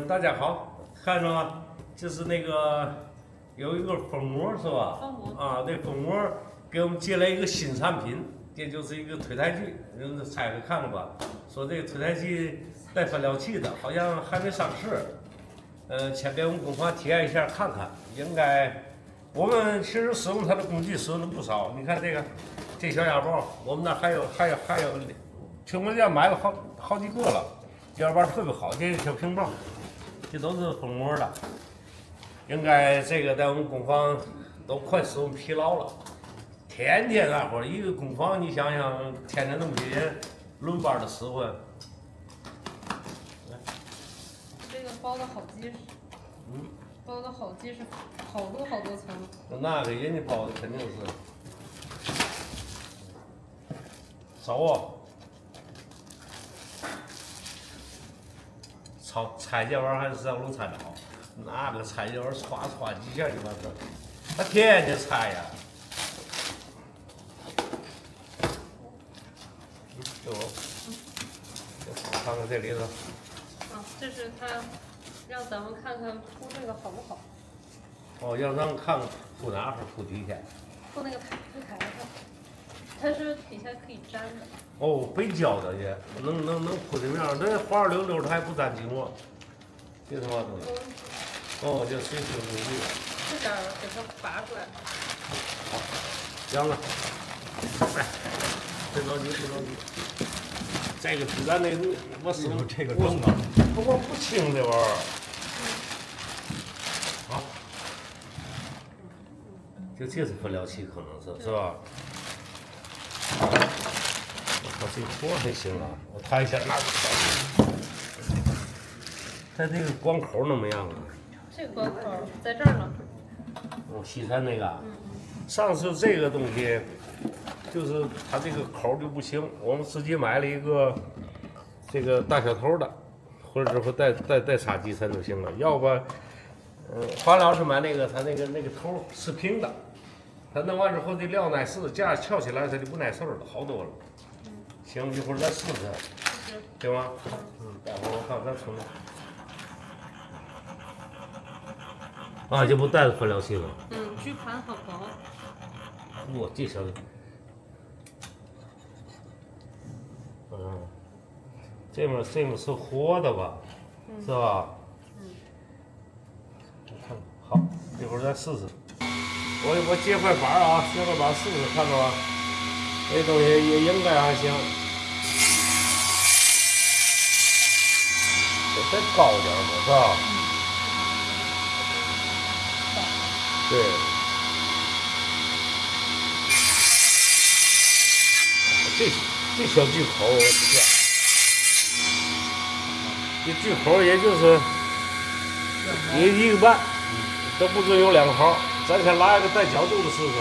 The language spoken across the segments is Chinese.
大家好，看着吗？就是那个有一个蜂膜是吧？蜂膜啊，那蜂膜给我们接来一个新产品，这就是一个推胎机，猜猜看了吧？说这个推胎机带分疗器的，好像还没上市。先给我们工坊体验一下看看，应该我们其实使用它的工具使用的不少。你看这小哑包，我们那还有，全国店买了好几个了，这哑包特别好，这是小平棒，这都是蜂膜的。应该这个在我们工坊都快使用疲劳了，天天那会儿一个工坊，你想想，天天那么些人轮班的使唤。这个包的好结实，包的好结实，好多层。那个人家包的肯定是手啊，拆这玩意儿还是上炉拆好，那个拆这玩意儿歘歘几下就完事儿，他天天拆呀。这我，看看这里头。啊，这是他让咱们看看铺这个好不好？哦，让咱们看看铺哪还是铺底下？铺那个台上，它是底下可以粘的。哦，背胶的也能铺这面儿，这滑溜溜的还不沾寂寞，这他妈东西。哦，这水清工具。这点儿给它拔出来。好，行了。哎，别着急，别着急。这个比咱那个我使用这个重啊，我不轻这玩意儿。好，这是分疗器，可能是吧？我靠，这活还行啊！我看一下哪个。它这个光口怎么样啊？这个关口在这儿呢。哦，西餐那个。上次这个东西，就是它这个口就不行，我们自己买了一个这个大小头的，或者说带插机餐就行了。要不，华老师买那个，他那个头是平的，他弄完之后这料耐试，架翘起来它就不耐受了，好多了。行，一会儿咱试试，行吗？待会儿我看咱重。啊，这不带着分疗器了？居盘很薄。哇，这小子，这面是活的吧？是吧？我看看，好，一会儿再试试。我接块板啊，接块板试试，看着吧？这东西也应该还行。得再高点吧，是吧？对。这小锯口，我天！这锯口也就是一个半，都不准有2毫。咱先拉一个带角度的试试。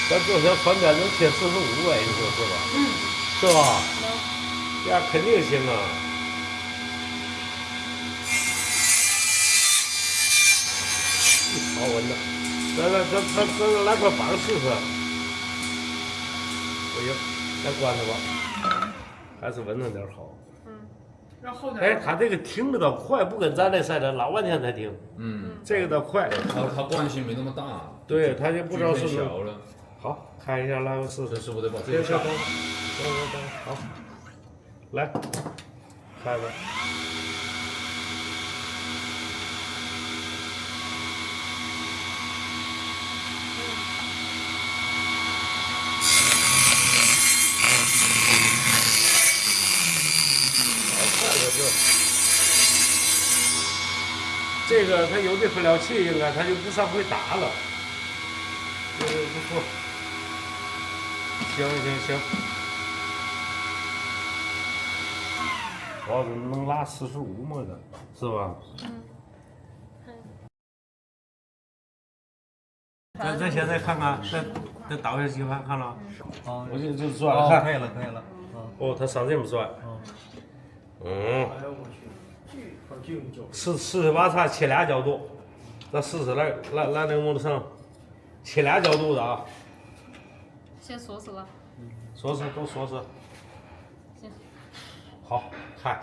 咱这条船杆能贴45哎，你说是吧？是吧？这样肯定行啊。好闻的，咱来块板试试。不行，咱关着吧，还是闻着点好。让后哎，他这个停的倒快，不跟咱那似的，老半天才停。这个倒快。它惯性没那么大。对，他就不知道是小了。好，看一下，来我试试。这师傅得把这个下。等，好，来，开吧。这个它有这分疗器，应该它就不上会打了。不错，行，主要是能拉45嘛的，是吧？咱现在看看，再倒下几盘，看了？我就转了看。可以了。哦，它上这么转。哎呦我去，好劲就。48叉切俩角度，咱试试来那个摩托上，切俩角度的啊，先锁死了。锁死都锁死。行。好，看。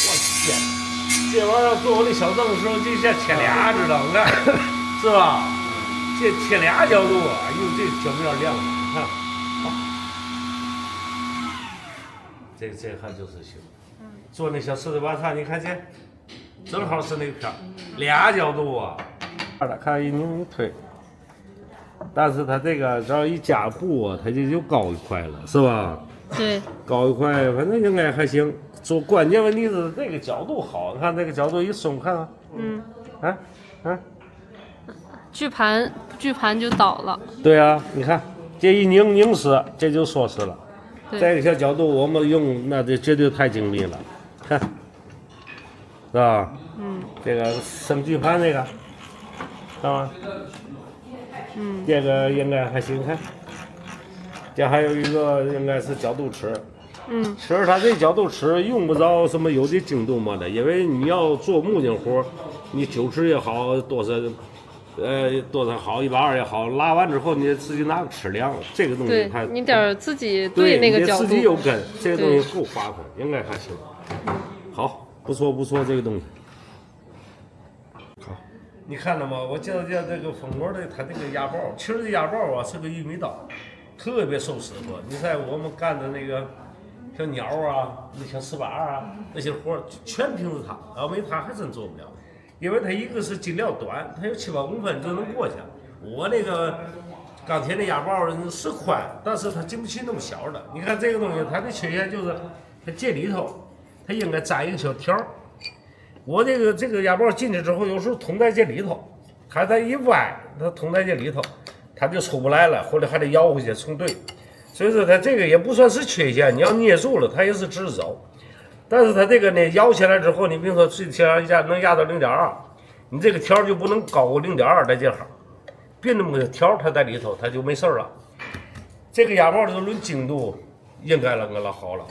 我天，这玩意儿做我的小凳的时候，这下切俩知道吗？是吧？这切俩角度啊，哟，这角面亮了，你看，好，这还就是行。做那小四对八叉，你看这，正好是那个片儿，俩角度啊。看一拧一推，但是它这个只要一加布啊，它就高一块了，是吧？对，高一块，反正应该还行。做关键问题是这个角度好，看这个角度一松，看看，锯盘就倒了。对啊，你看这一拧死，这就锁死了。对，这个小角度我们用那就绝对太精密了，看，是吧？这个升锯盘这个，知道吗？这个应该还行，看，这还有一个应该是角度尺。其实它这角度尺用不着什么有的精度么的，因为你要做木匠活，你9尺也好，多少好120也好，拉完之后你自己拿个尺量，这个东西对，你得自己对那个角度，自己有根，这个东西够划算，应该还行。好，不错，这个东西。好，你看到吗？我介绍这个蜂窝的，它这个压包，其实这压包啊是个玉米刀，特别受师傅。你在我们干的那个。像鸟啊，那像丝把啊，那些活全凭着它，要没它还真做不了。因为它一个是筋料短，它有7、8公分就能过去。我那个钢铁的压包是宽，但是它经不起那么小的。你看这个东西，它的缺陷就是它接里头，它应该粘一个小条。我这个压包进去之后，有时候捅在这里头，它再一歪，它捅在这里头，它就出不来了，或者还得摇回去重对。所以说它这个也不算是缺陷，你要捏住了，它也是直走。但是它这个呢，摇起来之后，你比如说最起码能压到0.2，你这个条就不能高过0.2在这行，别那么个条它在里头，它就没事了。这个压包的论精度应该那个老好了。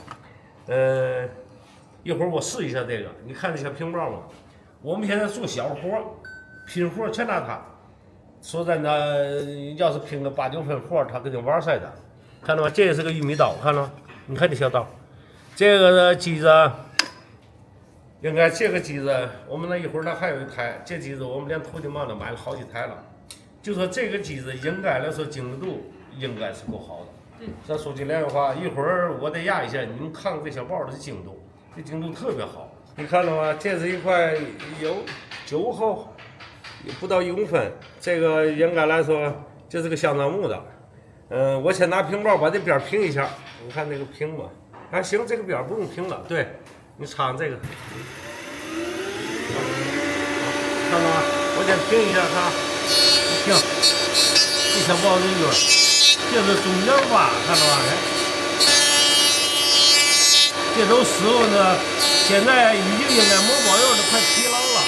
一会儿我试一下这个，你看这小平包吗？我们现在做小活，拼活全拿它。说真的，要是拼个8、9分活，它跟那玩似的。看到吗？这也是个玉米刀，看到吗？你看这小刀，这个机子应该这个机子，我们那一会儿那还有一台，这机子我们连头巾帽的买了好几台了。就说这个机子应该来说精密度应该是够好的。咱说句良心话，一会儿我得压一下，你们看看这小包的精度，这精度特别好。你看到吗？这是一块有9厚，不到1公分，这个应该来说这是个香樟木的。我先拿平包把这边平一下，你看这个平吧，还行，这个边不用平了。对，你插上这个，看到吗？我先平一下，看，一平，这小包子圆，这是中间挖，看到吗？这都师傅呢，现在已经应该磨包油的快疲劳了。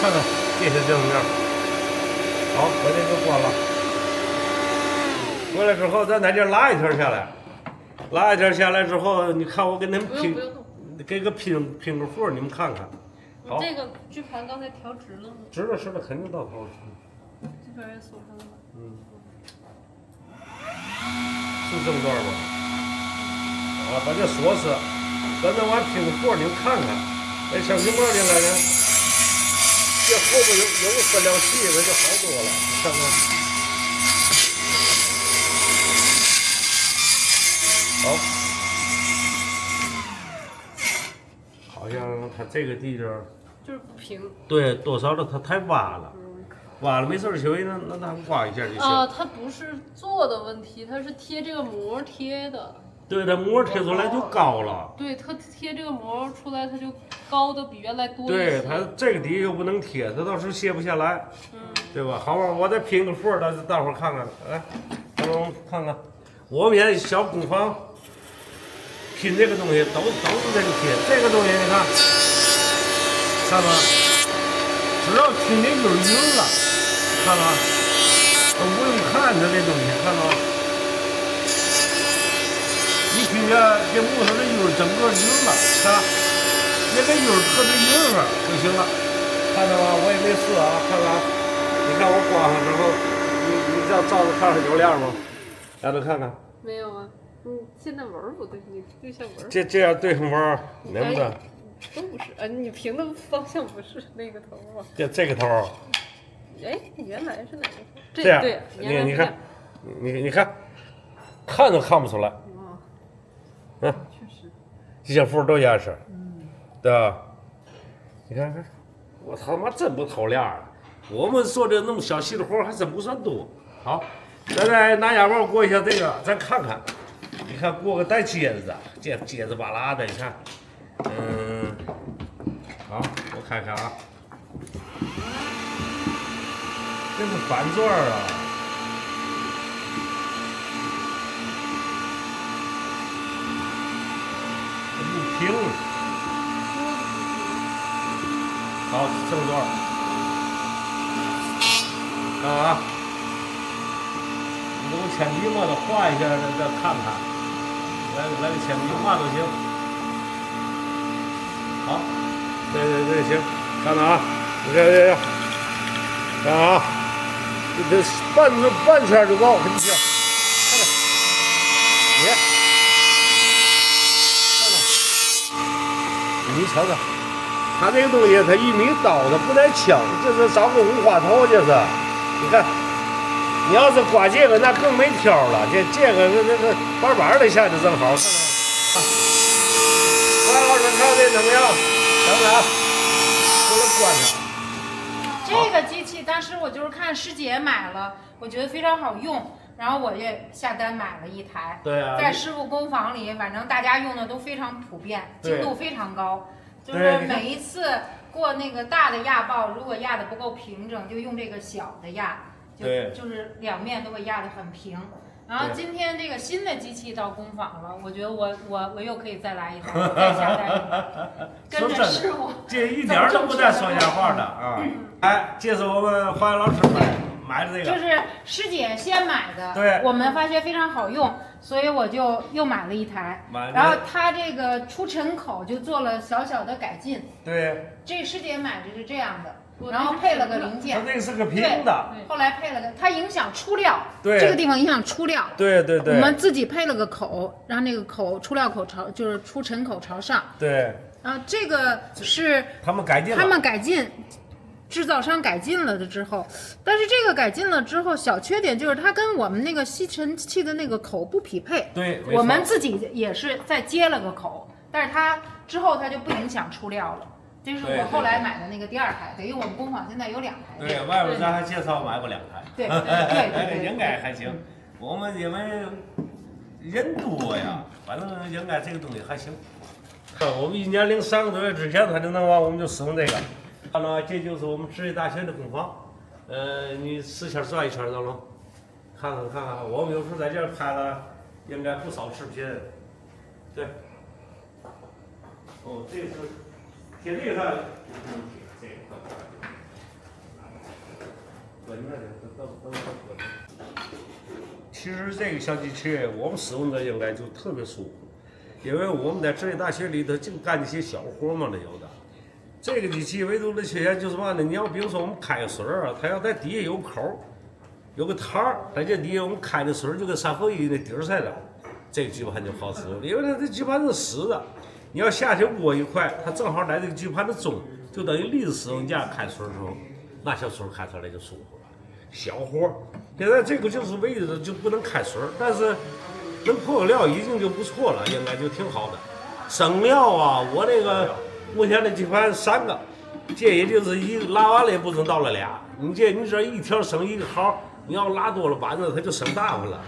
看看这是正面，好，把这个关了。回来之后，咱在这拉一条下来，拉一条下来之后，你看我给你们拼，给个拼个缝，你们看看。好，这个锯盘刚才调直了吗？直了，肯定到头了。这边也锁上了吧？是正段吧？啊，把这锁死，咱这玩意拼个缝，你们看看，那小平包进来呢，这后边有个分量器，那就好多了，你看看。好，好像它这个地方就是不平。对，多少的它太挖了，挖了没事儿修，那咱刮一下就行。啊，它不是做的问题，它是贴这个膜贴的。对，它膜贴出来就高了。对，它贴这个膜出来，它就高的比原来多一些。对，它这个底又不能贴，它到时候卸不下来，对吧？好吧，我再拼个缝，大伙儿看看，来，大伙儿看看，我们现在小工坊。拼这个东西都是这个贴，这个东西你看，看吧，只要拼的就是匀了，看吧，都不用看它这东西，看到吗？一拼着这木头的匀整个匀了，看，一这个鱼特别硬啊，就行了。看到吗？我也没试啊，看看。你看我刮上之后，你这样照着看看有亮吗？让他看看。没有啊，现在纹儿不对，你对象纹儿。这样对上纹儿能不能？都不是，你平的方向不是那个头啊。这个头。哎，原来是哪个头？这样，对，你看，你看，看都看不出来。确实，这些符都严实，对吧？你看看，我他妈真不偷亮啊！我们做的那么小细的活还真不算多。好，咱再拿哑帽过一下这个，咱看看。你看过个带结子的，结子巴拉的，你看，好，我看看啊，这是反钻啊。平，好，正段，啊，你用铅笔嘛，的画一下，再看看，来个铅笔画都行。好，对，行，看着啊，这，看啊，这半圈就够，很行，看看，别。你瞅瞅，他这个东西，他1米刀，他不带枪，这是找个五花头，这是。你看，你要是刮这个，那更没挑了。这个那个板的下去正好，看看。关老师看这怎么样？等等啊，给我关上。这个机器当时我就是看师姐买了，我觉得非常好用。然后我也下单买了一台，对啊，在师傅工坊里，反正大家用的都非常普遍，精度非常高。就是每一次过那个大的压爆，如果压的不够平整，就用这个小的压，就是两面都会压得很平。然后今天这个新的机器到工坊了，我觉得我又可以再来一台，再下单一台，跟着师傅。这一点都不带说瞎话的啊！哎，这是我们华阳老师买的这个，就是师姐先买的，对，我们发觉非常好用，所以我就又买了一台。然后它这个出尘口就做了小小的改进。对，这师姐买的是这样的，然后配了个零件。它这个是个平的。后来配了个，它影响出料。对，这个地方影响出料。对。我们自己配了个口，让那个口出料口就是出尘口朝上。对。然后这个是他们改进。制造商改进了的之后，但是这个改进了之后，小缺点就是它跟我们那个吸尘器的那个口不匹配。对，我们自己也是再接了个口，但是它之后它就不影响出料了。这是我后来买的那个第2台，等于我们工坊现在有2台。对，外边咱还介绍买过2台。对，应该还行。我们因为人多呀，反正应该这个东西还行。我们1年零3个多月之前，他就能完，我们就使用这个。看了，这就是我们职业大学的工坊。你10圈转1圈都能看看。我们有时候在这儿拍了，应该不少视频。对。哦，这是贴这个上，这个滚着的，都滚。其实这个小机器，我们使用的应该就特别舒服，因为我们在职业大学里头净干那些小活嘛，那有的。这个机器唯独的缺陷就是嘛呢？你要比如说我们开水啊，它要在底下有口，有个台儿，在这底下我们开的水就跟3合1的底儿似的，这个举盘就好使了，因为它这举盘是实的，你要下去握一块，它正好在这个举盘的中，就等于立着使用架开水的时候，那小水开出来就舒服了。小活，现在这个就是唯一的就不能开水，但是能破个料已经就不错了，应该就挺好的。生料啊，我那个。目前的举盘3个，这也就是一个拉完了也不能到了俩。你这一条省1个毫，你要拉多了板子，它就省大发了。